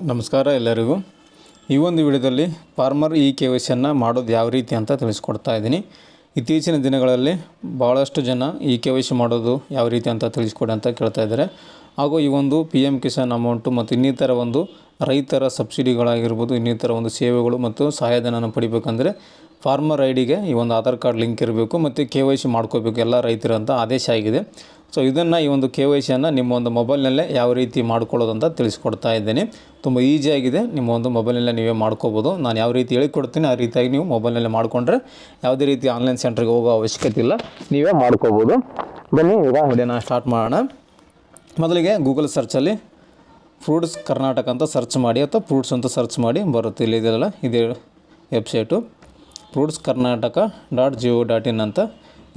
ನಮಸ್ಕಾರ ಎಲ್ಲರಿಗೂ. ಈ ಒಂದು ವಿಡಿಯೋದಲ್ಲಿ ಫಾರ್ಮರ್ KYCಯನ್ನು ಮಾಡೋದು ಯಾವ ರೀತಿ ಅಂತ ತಿಳಿಸ್ಕೊಡ್ತಾ ಇದ್ದೀನಿ. ಇತ್ತೀಚಿನ ದಿನಗಳಲ್ಲಿ ಭಾಳಷ್ಟು ಜನ KYC ಮಾಡೋದು ಯಾವ ರೀತಿ ಅಂತ ತಿಳಿಸ್ಕೊಡಿ ಅಂತ ಕೇಳ್ತಾ ಇದ್ದಾರೆ. ಹಾಗೂ ಈ ಒಂದು PM ಕಿಸಾನ್ ಅಮೌಂಟು ಮತ್ತು ಇನ್ನಿತರ ಒಂದು ರೈತರ ಸಬ್ಸಿಡಿಗಳಾಗಿರ್ಬೋದು, ಇನ್ನಿತರ ಒಂದು ಸೇವೆಗಳು ಮತ್ತು ಸಹಾಯಧನನ ಪಡಿಬೇಕಂದ್ರೆ ಫಾರ್ಮರ್ ಐಡಿಗೆ ಈ ಒಂದು ಆಧಾರ್ ಕಾರ್ಡ್ ಲಿಂಕ್ ಇರಬೇಕು ಮತ್ತು KYC ಮಾಡ್ಕೋಬೇಕು ಎಲ್ಲ ರೈತರು ಅಂತ ಆದೇಶ ಆಗಿದೆ. ಸೊ ಇದನ್ನು ಈ ಒಂದು KYCಯನ್ನು ನಿಮ್ಮ ಒಂದು ಮೊಬೈಲ್ನಲ್ಲೇ ಯಾವ ರೀತಿ ಮಾಡ್ಕೊಳ್ಳೋದು ಅಂತ ತಿಳಿಸ್ಕೊಡ್ತಾ ಇದ್ದೇನೆ. ತುಂಬ ಈಸಿಯಾಗಿದೆ, ನಿಮ್ಮ ಒಂದು ಮೊಬೈಲ್ನಲ್ಲೇ ನೀವೇ ಮಾಡ್ಕೋಬೋದು. ನಾನು ಯಾವ ರೀತಿ ಹೇಳಿಕೊಡ್ತೀನಿ ಆ ರೀತಿಯಾಗಿ ನೀವು ಮೊಬೈಲ್ನಲ್ಲೇ ಮಾಡಿಕೊಂಡ್ರೆ ಯಾವುದೇ ರೀತಿ ಆನ್ಲೈನ್ ಸೆಂಟ್ರಿಗೆ ಹೋಗೋ ಅವಶ್ಯಕತೆ ಇಲ್ಲ, ನೀವೇ ಮಾಡ್ಕೋಬೋದು. ಬನ್ನಿ ಈಗ ವಿಡಿಯೋನ ಸ್ಟಾರ್ಟ್ ಮಾಡೋಣ. ಮೊದಲಿಗೆ ಗೂಗಲ್ ಸರ್ಚಲ್ಲಿ ಫ್ರೂಟ್ಸ್ ಕರ್ನಾಟಕ ಅಂತ ಸರ್ಚ್ ಮಾಡಿ ಅಥವಾ ಫ್ರೂಟ್ಸ್ ಅಂತ ಸರ್ಚ್ ಮಾಡಿ ಬರುತ್ತೆ. ಇಲ್ಲಿ ಇದೆಲ್ಲ ಇದೇ ವೆಬ್ಸೈಟು fruitskarnataka.go.in ಅಂತ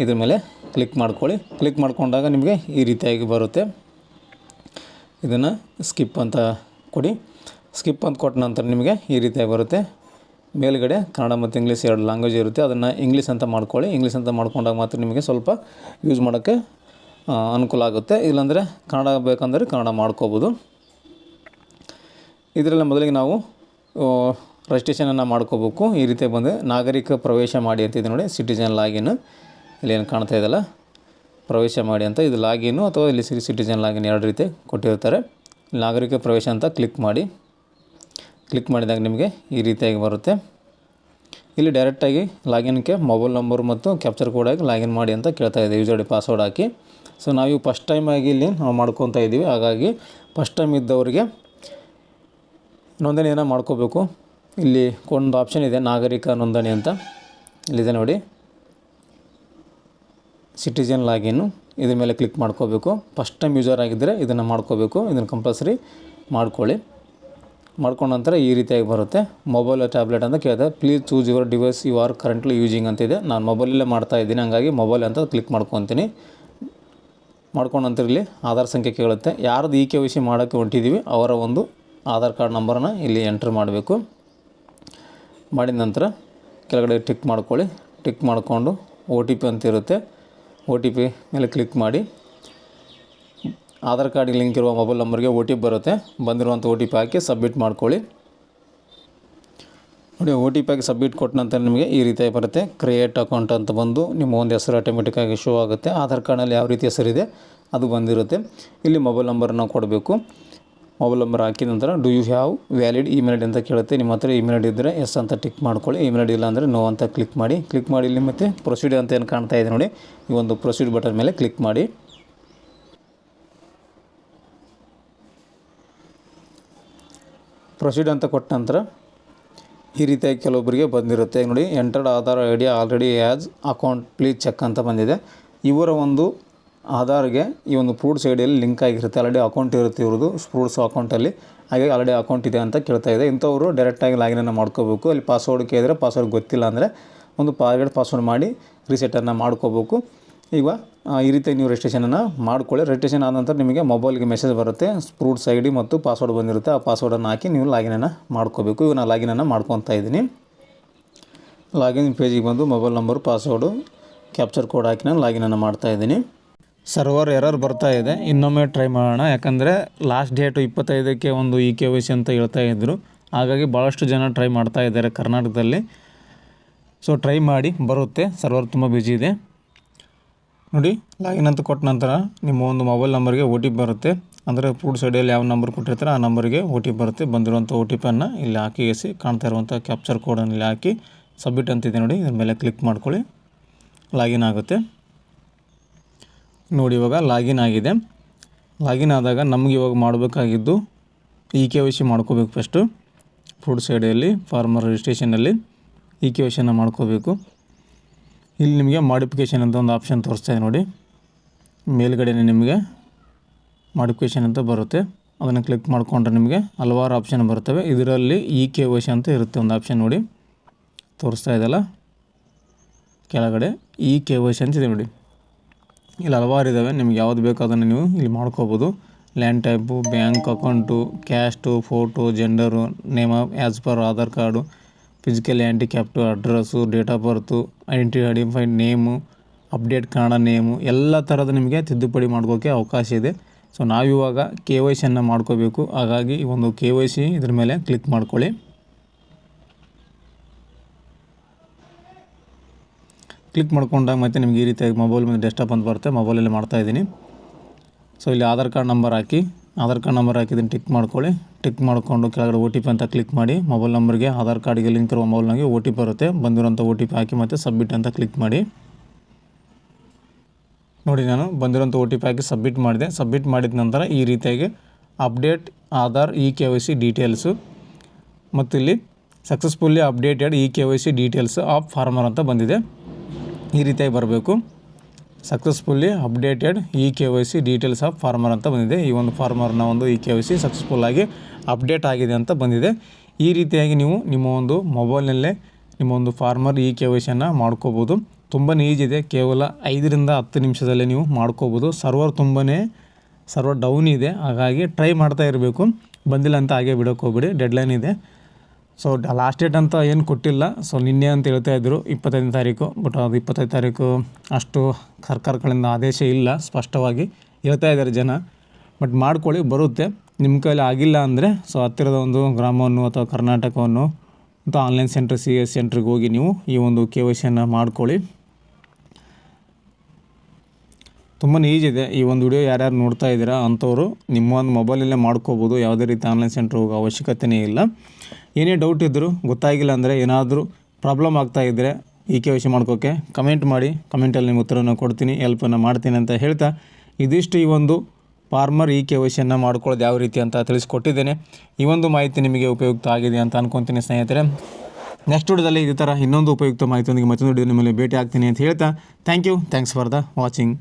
ಇದ್ರ ಮೇಲೆ ಕ್ಲಿಕ್ ಮಾಡ್ಕೊಳ್ಳಿ. ಕ್ಲಿಕ್ ಮಾಡ್ಕೊಂಡಾಗ ನಿಮಗೆ ಈ ರೀತಿಯಾಗಿ ಬರುತ್ತೆ. ಇದನ್ನು ಸ್ಕಿಪ್ ಅಂತ ಕೊಡಿ. ಸ್ಕಿಪ್ ಅಂತ ಕೊಟ್ಟ ನಂತರ ನಿಮಗೆ ಈ ರೀತಿಯಾಗಿ ಬರುತ್ತೆ. ಮೇಲ್ಗಡೆ ಕನ್ನಡ ಮತ್ತು ಇಂಗ್ಲೀಷ್ ಎರಡು ಲ್ಯಾಂಗ್ವೇಜ್ ಇರುತ್ತೆ, ಅದನ್ನು ಇಂಗ್ಲೀಷ್ ಅಂತ ಮಾಡ್ಕೊಳ್ಳಿ. ಇಂಗ್ಲೀಷ್ ಅಂತ ಮಾಡ್ಕೊಂಡಾಗ ಮಾತ್ರ ನಿಮಗೆ ಸ್ವಲ್ಪ ಯೂಸ್ ಮಾಡೋಕ್ಕೆ ಅನುಕೂಲ ಆಗುತ್ತೆ. ಇಲ್ಲಾಂದರೆ ಕನ್ನಡ ಬೇಕಂದರೆ ಕನ್ನಡ ಮಾಡ್ಕೋಬೋದು. ಇದರಲ್ಲಿ ಮೊದಲಿಗೆ ನಾವು ರಿಜಿಸ್ಟ್ರೇಷನನ್ನು ಮಾಡ್ಕೋಬೇಕು. ಈ ರೀತಿ ಬಂದು ನಾಗರಿಕ ಪ್ರವೇಶ ಮಾಡಿ ಅಂತಿದೆ ನೋಡಿ, ಸಿಟಿಜನ್ ಲಾಗಿನ್ ಇಲ್ಲಿ ಏನು ಕಾಣ್ತಾ ಇದೆಯಲ್ಲ, ಪ್ರವೇಶ ಮಾಡಿ ಅಂತ. ಇದು ಲಾಗಿನ್ನು ಅಥವಾ ಇಲ್ಲಿ ಸಿಟಿಜನ್ ಲಾಗಿನ್ ಎರಡು ರೀತಿ ಕೊಟ್ಟಿರ್ತಾರೆ. ನಾಗರಿಕ ಪ್ರವೇಶ ಅಂತ ಕ್ಲಿಕ್ ಮಾಡಿ. ಕ್ಲಿಕ್ ಮಾಡಿದಾಗ ನಿಮಗೆ ಈ ರೀತಿಯಾಗಿ ಬರುತ್ತೆ. ಇಲ್ಲಿ ಡೈರೆಕ್ಟಾಗಿ ಲಾಗಿನ್ಗೆ ಮೊಬೈಲ್ ನಂಬರ್ ಮತ್ತು ಕ್ಯಾಪ್ಚರ್ ಕೋಡ್ ಆಗಿ ಲಾಗಿನ್ ಮಾಡಿ ಅಂತ ಕೇಳ್ತಾ ಇದೆ, ಯೂಸರ್ ಐಡಿ ಪಾಸ್ವರ್ಡ್ ಹಾಕಿ. ಸೊ ನಾವು ಫಸ್ಟ್ ಟೈಮ್ ಆಗಿ ಇಲ್ಲಿ ನಾವು ಮಾಡ್ಕೊತಾ ಇದ್ದೀವಿ. ಹಾಗಾಗಿ ಫಸ್ಟ್ ಟೈಮ್ ಇದ್ದವರಿಗೆ ನೋಂದಣಿಯನ್ನು ಮಾಡ್ಕೋಬೇಕು. ಇಲ್ಲಿ ಒಂದು ಆಪ್ಷನ್ ಇದೆ ನಾಗರಿಕ ನೋಂದಣಿ ಅಂತ, ಇಲ್ಲಿದೆ ನೋಡಿ, ಸಿಟಿಜನ್ ಲಾಗಿನ್ನು. ಇದ್ರ ಮೇಲೆ ಕ್ಲಿಕ್ ಮಾಡ್ಕೋಬೇಕು. ಫಸ್ಟ್ ಟೈಮ್ ಯೂಸರ್ ಆಗಿದ್ದರೆ ಇದನ್ನು ಮಾಡ್ಕೋಬೇಕು. ಇದನ್ನು ಕಂಪಲ್ಸರಿ ಮಾಡ್ಕೊಳ್ಳಿ. ಮಾಡ್ಕೊಂಡ ನಂತರ ಈ ರೀತಿಯಾಗಿ ಬರುತ್ತೆ. ಮೊಬೈಲ್ ಟ್ಯಾಬ್ಲೆಟ್ ಅಂತ ಕೇಳಿದೆ. Please choose your device you are currently using ಅಂತಿದೆ. ನಾನು ಮೊಬೈಲಲ್ಲೇ ಮಾಡ್ತಾಯಿದ್ದೀನಿ, ಹಾಗಾಗಿ ಮೊಬೈಲ್ ಅಂತ ಕ್ಲಿಕ್ ಮಾಡ್ಕೊತೀನಿ. ಮಾಡ್ಕೊಂಡ ನಂತರ ಇಲ್ಲಿ ಆಧಾರ್ ಸಂಖ್ಯೆ ಕೇಳುತ್ತೆ. ಯಾರ್ದು KYC ಮಾಡೋಕ್ಕೆ ಹೊಂಟಿದ್ದೀವಿ ಅವರ ಒಂದು ಆಧಾರ್ ಕಾರ್ಡ್ ನಂಬರನ್ನು ಇಲ್ಲಿ ಎಂಟ್ರ್ ಮಾಡಬೇಕು. ಮಾಡಿದ ನಂತರ ಕೆಳಗಡೆ ಟಿಕ್ ಮಾಡ್ಕೊಳ್ಳಿ. ಟಿಕ್ ಮಾಡಿಕೊಂಡು OTP ಅಂತ ಇರುತ್ತೆ, OTP ಮೇಲೆ ಕ್ಲಿಕ್ ಮಾಡಿ. ಆಧಾರ್ ಕಾರ್ಡಿಗೆ ಲಿಂಕ್ ಇರುವ ಮೊಬೈಲ್ ನಂಬರ್ಗೆ OTP ಬರುತ್ತೆ. ಬಂದಿರುವಂಥ OTP ಹಾಕಿ ಸಬ್ಮಿಟ್ ಮಾಡ್ಕೊಳ್ಳಿ. ನೋಡಿ, OTP ಹಾಕಿ ಸಬ್ಮಿಟ್ ಕೊಟ್ಟ ನಂತರ ನಿಮಗೆ ಈ ರೀತಿಯಾಗಿ ಬರುತ್ತೆ. ಕ್ರಿಯೇಟ್ ಅಕೌಂಟ್ ಅಂತ ಬಂದು ನಿಮ್ಮ ಒಂದು ಹೆಸರು ಆಟೋಮೆಟಿಕ್ಕಾಗಿ ಶೋ ಆಗುತ್ತೆ. ಆಧಾರ್ ಕಾರ್ಡ್ನಲ್ಲಿ ಯಾವ ರೀತಿ ಹೆಸರಿದೆ ಅದು ಬಂದಿರುತ್ತೆ. ಇಲ್ಲಿ ಮೊಬೈಲ್ ನಂಬರನ್ನು ಕೊಡಬೇಕು. ಮೊಬೈಲ್ ನಂಬರ್ ಹಾಕಿದ ನಂತರ do you have valid email ID ಅಂತ ಕೇಳುತ್ತೆ. ನಿಮ್ಮ ಹತ್ರ ಇಮೇಲ್ ಐಡಿ ಇದ್ದರೆ ಎಸ್ ಅಂತ ಟಿಕ್ ಮಾಡ್ಕೊಳ್ಳಿ. ಇಮೇಲ್ ಐಡಿ ಇಲ್ಲ ಅಂದರೆ ನೋ ಅಂತ ಕ್ಲಿಕ್ ಮಾಡಿ. ಕ್ಲಿಕ್ ಮಾಡಿ ಇಲ್ಲಿ ಮತ್ತು ಪ್ರೊಸೀಡ್ ಅಂತ ಏನು ಕಾಣ್ತಾ ಇದೆ ನೋಡಿ, ಈ ಒಂದು ಪ್ರೊಸೀಡ್ ಬಟನ್ ಮೇಲೆ ಕ್ಲಿಕ್ ಮಾಡಿ. ಪ್ರೊಸೀಡ್ ಅಂತ ಕೊಟ್ಟ ನಂತರ ಈ ರೀತಿಯಾಗಿ ಕೆಲವೊಬ್ಬರಿಗೆ ಬಂದಿರುತ್ತೆ ನೋಡಿ, entered Aadhaar ID already has account please check ಅಂತ ಬಂದಿದೆ. ಇವರ ಒಂದು ಆಧಾರ್ಗೆ ಈ ಒಂದು ಫ್ರೂಟ್ಸ್ ಐಡಿಯಲ್ಲಿ ಲಿಂಕ್ ಆಗಿರುತ್ತೆ, ಆಲ್ರೆಡಿ ಅಕೌಂಟ್ ಇರುತ್ತೆ ಇವ್ರದ್ದು ಫ್ರೂಟ್ಸ್ ಅಕೌಂಟಲ್ಲಿ. ಹಾಗಾಗಿ ಆಲ್ರೆಡಿ ಅಕೌಂಟ್ ಇದೆ ಅಂತ ಕೇಳ್ತಾ ಇದೆ. ಇಂಥವರು ಡೈರೆಕ್ಟಾಗಿ ಲಾಗಿನನ್ನು ಮಾಡ್ಕೋಬೇಕು. ಅಲ್ಲಿ ಪಾಸ್ವರ್ಡ್ ಕೇಳಿದ್ರೆ ಪಾಸ್ವರ್ಡ್ ಗೊತ್ತಿಲ್ಲ ಅಂದರೆ ಒಂದು ಪಾಸ್ವರ್ಡ್ ಮಾಡಿ ರೀಸೆಟನ್ನು ಮಾಡ್ಕೋಬೇಕು. ಈಗ ಈ ರೀತಿ ನೀವು ರಿಜಿಸ್ಟ್ರೇಷನನ್ನು ಮಾಡ್ಕೊಳ್ಳಿ. ರಿಜಿಸ್ಟ್ರೇಷನ್ ಆದ ನಂತರ ನಿಮಗೆ ಮೊಬೈಲ್ಗೆ ಮೆಸೇಜ್ ಬರುತ್ತೆ, ಫ್ರೂಟ್ಸ್ ಐಡಿ ಮತ್ತು ಪಾಸ್ವರ್ಡ್ ಬಂದಿರುತ್ತೆ. ಆ ಪಾಸ್ವರ್ಡನ್ನು ಹಾಕಿ ನೀವು ಲಾಗಿನನ್ನು ಮಾಡ್ಕೋಬೇಕು. ಈಗ ನಾನು ಲಾಗಿನನ್ನು ಮಾಡ್ಕೊತಾ ಇದ್ದೀನಿ. ಲಾಗಿನ್ ಪೇಜಿಗೆ ಬಂದು mobile number, password, captcha code ಹಾಕಿ ನಾನು ಲಾಗಿನನ್ನು ಮಾಡ್ತಾಯಿದ್ದೀನಿ. ಸರ್ವರ್ ಎರರ್ ಬರ್ತಾ ಇದೆ, ಇನ್ನೊಮ್ಮೆ ಟ್ರೈ ಮಾಡೋಣ. ಯಾಕಂದರೆ ಲಾಸ್ಟ್ ಡೇಟು 25ಕ್ಕೆ ಒಂದು KYC ಅಂತ ಹೇಳ್ತಾ ಇದ್ದರು. ಹಾಗಾಗಿ ಭಾಳಷ್ಟು ಜನ ಟ್ರೈ ಮಾಡ್ತಾ ಇದ್ದಾರೆ ಕರ್ನಾಟಕದಲ್ಲಿ. ಸೊ ಟ್ರೈ ಮಾಡಿ, ಬರುತ್ತೆ. ಸರ್ವರ್ ತುಂಬ ಬ್ಯುಸಿ ಇದೆ ನೋಡಿ. ಲಾಗಿನ್ ಅಂತ ಕೊಟ್ಟ ನಂತರ ನಿಮ್ಮ ಒಂದು ಮೊಬೈಲ್ ನಂಬರ್ಗೆ OTP ಬರುತ್ತೆ. ಅಂದರೆ ಫ್ರೂಟ್ಸ್ ಐಡಿಯಲ್ಲಿ ಯಾವ ನಂಬರ್ ಕೊಟ್ಟಿರ್ತಾರೆ ಆ ನಂಬರ್ಗೆ OTP ಬರುತ್ತೆ. ಬಂದಿರುವಂಥ OTPಯನ್ನು ಇಲ್ಲಿ ಹಾಕಿಸಿ ಕಾಣ್ತಾ ಇರುವಂಥ ಕ್ಯಾಪ್ಚರ್ ಕೋಡನ್ನು ಇಲ್ಲಿ ಹಾಕಿ ಸಬ್ಮಿಟ್ ಅಂತಿದೆ ನೋಡಿ, ಇದ್ರ ಮೇಲೆ ಕ್ಲಿಕ್ ಮಾಡ್ಕೊಳ್ಳಿ. ಲಾಗಿನ್ ಆಗುತ್ತೆ ನೋಡಿ. ಇವಾಗ ಲಾಗಿನ್ ಆಗಿದೆ. ಲಾಗಿನ್ ಆದಾಗ ನಮಗೆ ಇವಾಗ ಮಾಡಬೇಕಾಗಿದ್ದು KYC ಮಾಡ್ಕೋಬೇಕು. ಫಸ್ಟು ಫ್ರೂಟ್ಸ್ ಐಡಿಯಲ್ಲಿ ಫಾರ್ಮರ್ ರಿಜಿಸ್ಟ್ರೇಷನಲ್ಲಿ KYCಯನ್ನು ಮಾಡ್ಕೋಬೇಕು. ಇಲ್ಲಿ ನಿಮಗೆ ಮಾಡಿಫಿಕೇಷನ್ ಅಂತ ಒಂದು ಆಪ್ಷನ್ ತೋರಿಸ್ತಾ ಇದೆ ನೋಡಿ, ಮೇಲ್ಗಡೆ ನಿಮಗೆ ಮಾಡಿಫಿಕೇಷನ್ ಅಂತ ಬರುತ್ತೆ. ಅದನ್ನು ಕ್ಲಿಕ್ ಮಾಡಿಕೊಂಡ್ರೆ ನಿಮಗೆ ಹಲವಾರು ಆಪ್ಷನ್ ಬರ್ತವೆ. ಇದರಲ್ಲಿ KYC ಅಂತ ಇರುತ್ತೆ ಒಂದು ಆಪ್ಷನ್ ನೋಡಿ, ತೋರಿಸ್ತಾ ಇದೆಯಲ್ಲ ಕೆಳಗಡೆ KYC ಅಂತಿದೆ ನೋಡಿ. ಇಲ್ಲಿ ಹಲವಾರು ಇದ್ದಾವೆ, ನಿಮ್ಗೆ ಯಾವುದು ಬೇಕೋ ಅದನ್ನು ನೀವು ಇಲ್ಲಿ ಮಾಡ್ಕೋಬೋದು. Land type, bank account, caste, photo, gender, name as per Aadhaar card, physical handicapped, address, date of birth, identified name, update Kannada name, ಎಲ್ಲ ಥರದ ನಿಮಗೆ ತಿದ್ದುಪಡಿ ಮಾಡ್ಕೋಕ್ಕೆ ಅವಕಾಶ ಇದೆ. ಸೊ ನಾವಿವಾಗ KYC ಮಾಡ್ಕೋಬೇಕು. ಹಾಗಾಗಿ ಈ ಒಂದು KYC ಇದ್ರ ಮೇಲೆ ಕ್ಲಿಕ್ ಮಾಡ್ಕೊಳ್ಳಿ. ಕ್ಲಿಕ್ ಮಾಡ್ಕೊಂಡಾಗ ಮತ್ತೆ ನಿಮಗೆ ಈ ರೀತಿಯಾಗಿ ಮೊಬೈಲ್ ಮೇಲೆ ಡೆಸ್ಕ್ಟಾಪ್ ಅಂತ ಬರುತ್ತೆ. ಮೊಬೈಲಲ್ಲಿ ಮಾಡ್ತಾಯಿದ್ದೀನಿ. ಸೊ ಇಲ್ಲಿ ಆಧಾರ್ ಕಾರ್ಡ್ ನಂಬರ್ ಹಾಕಿದ್ದೀನಿ, ಟಿಕ್ ಮಾಡ್ಕೊಳ್ಳಿ. ಟಿಕ್ ಮಾಡಿಕೊಂಡು ಕೆಳಗಡೆ OTP ಅಂತ ಕ್ಲಿಕ್ ಮಾಡಿ. ಮೊಬೈಲ್ ನಂಬರ್ಗೆ ಆಧಾರ್ ಕಾರ್ಡ್ಗೆ ಲಿಂಕ್ ಇರುವ ಮೊಬೈಲ್ನಾಗೆ OTP ಬರುತ್ತೆ. ಬಂದಿರೋಂಥ OTP ಹಾಕಿ ಮತ್ತು ಸಬ್ಮಿಟ್ ಅಂತ ಕ್ಲಿಕ್ ಮಾಡಿ. ನೋಡಿ, ನಾನು ಬಂದಿರೋಂಥ OTP ಹಾಕಿ ಸಬ್ಮಿಟ್ ಮಾಡಿದೆ. ಸಬ್ಮಿಟ್ ಮಾಡಿದ ನಂತರ ಈ ರೀತಿಯಾಗಿ ಅಪ್ಡೇಟ್ ಆಧಾರ್ KYC ಡೀಟೇಲ್ಸು ಮತ್ತು ಇಲ್ಲಿ successfully updated KYC details of farmer ಅಂತ ಬಂದಿದೆ. ಈ ರೀತಿಯಾಗಿ ಬರಬೇಕು. Successfully updated KYC details of farmer ಅಂತ ಬಂದಿದೆ. ಈ ಒಂದು ಫಾರ್ಮರ್ನ ಒಂದು KYC ಸಕ್ಸಸ್ಫುಲ್ಲಾಗಿ ಅಪ್ಡೇಟ್ ಆಗಿದೆ ಅಂತ ಬಂದಿದೆ. ಈ ರೀತಿಯಾಗಿ ನೀವು ನಿಮ್ಮ ಒಂದು ಮೊಬೈಲ್ನಲ್ಲೇ ನಿಮ್ಮ ಒಂದು ಫಾರ್ಮರ್ KYC ಮಾಡ್ಕೋಬೋದು. ತುಂಬಾ ಈಜಿ ಇದೆ. ಕೇವಲ 5 ರಿಂದ 10 ನಿಮಿಷದಲ್ಲೇ ನೀವು ಮಾಡ್ಕೋಬೋದು. ಸರ್ವರ್ ಡೌನ್ ಇದೆ, ಹಾಗಾಗಿ ಟ್ರೈ ಮಾಡ್ತಾ ಇರಬೇಕು. ಬಂದಿಲ್ಲ ಅಂತ ಹಾಗೆ ಬಿಡೋಕ್ಕೆ ಹೋಗ್ಬೇಡಿ, ಡೆಡ್ಲೈನ್ ಇದೆ. ಸೊ ಲಾಸ್ಟ್ ಡೇಟ್ ಅಂತ ಏನು ಕೊಟ್ಟಿಲ್ಲ. ಸೊ ನಿನ್ನೆ ಅಂತ ಹೇಳ್ತಾ ಇದ್ದರು 25ನೇ ತಾರೀಕು. ಬಟ್ ಅದು 25 ತಾರೀಕು ಅಷ್ಟು ಸರ್ಕಾರಗಳಿಂದ ಆದೇಶ ಇಲ್ಲ, ಸ್ಪಷ್ಟವಾಗಿ ಹೇಳ್ತಾ ಇದ್ದಾರೆ ಜನ. ಬಟ್ ಮಾಡ್ಕೊಳ್ಳಿ, ಬರುತ್ತೆ. ನಿಮ್ಮ ಕೈಲಿ ಆಗಿಲ್ಲ ಅಂದರೆ ಸೊ ಹತ್ತಿರದ ಒಂದು ಗ್ರಾಮವನ್ನು ಅಥವಾ ಕರ್ನಾಟಕವನ್ನು ಅಥವಾ ಆನ್ಲೈನ್ ಸೆಂಟರ್ CS ಸೆಂಟ್ರಿಗೆ ಹೋಗಿ ನೀವು ಈ ಒಂದು KYC ಮಾಡ್ಕೊಳ್ಳಿ. ತುಂಬಾ ಈಜಿ ಇದೆ. ಈ ಒಂದು ವಿಡಿಯೋ ಯಾರ್ಯಾರು ನೋಡ್ತಾ ಇದ್ದೀರಾ ಅಂಥವ್ರು ನಿಮ್ಮ ಒಂದು ಮೊಬೈಲಲ್ಲೇ ಮಾಡ್ಕೋಬೋದು. ಯಾವುದೇ ರೀತಿ ಆನ್ಲೈನ್ ಸೆಂಟ್ರ್ ಹೋಗೋ ಅವಶ್ಯಕತೆಯೇ ಇಲ್ಲ. ಏನೇ ಡೌಟ್ ಇದ್ದರೂ, ಗೊತ್ತಾಗಿಲ್ಲ ಅಂದರೆ, ಏನಾದರೂ ಪ್ರಾಬ್ಲಮ್ ಆಗ್ತಾಯಿದ್ದರೆ KYC ಮಾಡ್ಕೋಕ್ಕೆ ಕಮೆಂಟ್ ಮಾಡಿ. ಕಮೆಂಟಲ್ಲಿ ನಿಮ್ಮ ಉತ್ತರವನ್ನು ಕೊಡ್ತೀನಿ, ಹೆಲ್ಪನ್ನು ಮಾಡ್ತೀನಿ ಅಂತ ಹೇಳ್ತಾ ಇದಿಷ್ಟು ಈ ಒಂದು ಫಾರ್ಮರ್ KYC ಮಾಡ್ಕೊಳ್ಳೋದು ಯಾವ ರೀತಿ ಅಂತ ತಿಳಿಸ್ಕೊಟ್ಟಿದ್ದೇನೆ. ಈ ಒಂದು ಮಾಹಿತಿ ನಿಮಗೆ ಉಪಯುಕ್ತ ಆಗಿದೆ ಅಂತ ಅನ್ಕೊತೀನಿ ಸ್ನೇಹಿತರೆ. ನೆಕ್ಸ್ಟ್ ವಿಡಿಯೋದಲ್ಲಿ ಇದೇ ಥರ ಇನ್ನೊಂದು ಉಪಯುಕ್ತ ಮಾಹಿತಿಯೊಂದಿಗೆ ಮತ್ತೊಂದು ವಿಡಿಯೋ ನಿಮ್ಮಲ್ಲಿ ಭೇಟಿ ಆಗ್ತೀನಿ ಅಂತ ಹೇಳ್ತಾ ಥ್ಯಾಂಕ್ಸ್ ಫಾರ್ ದ ವಾಚಿಂಗ್.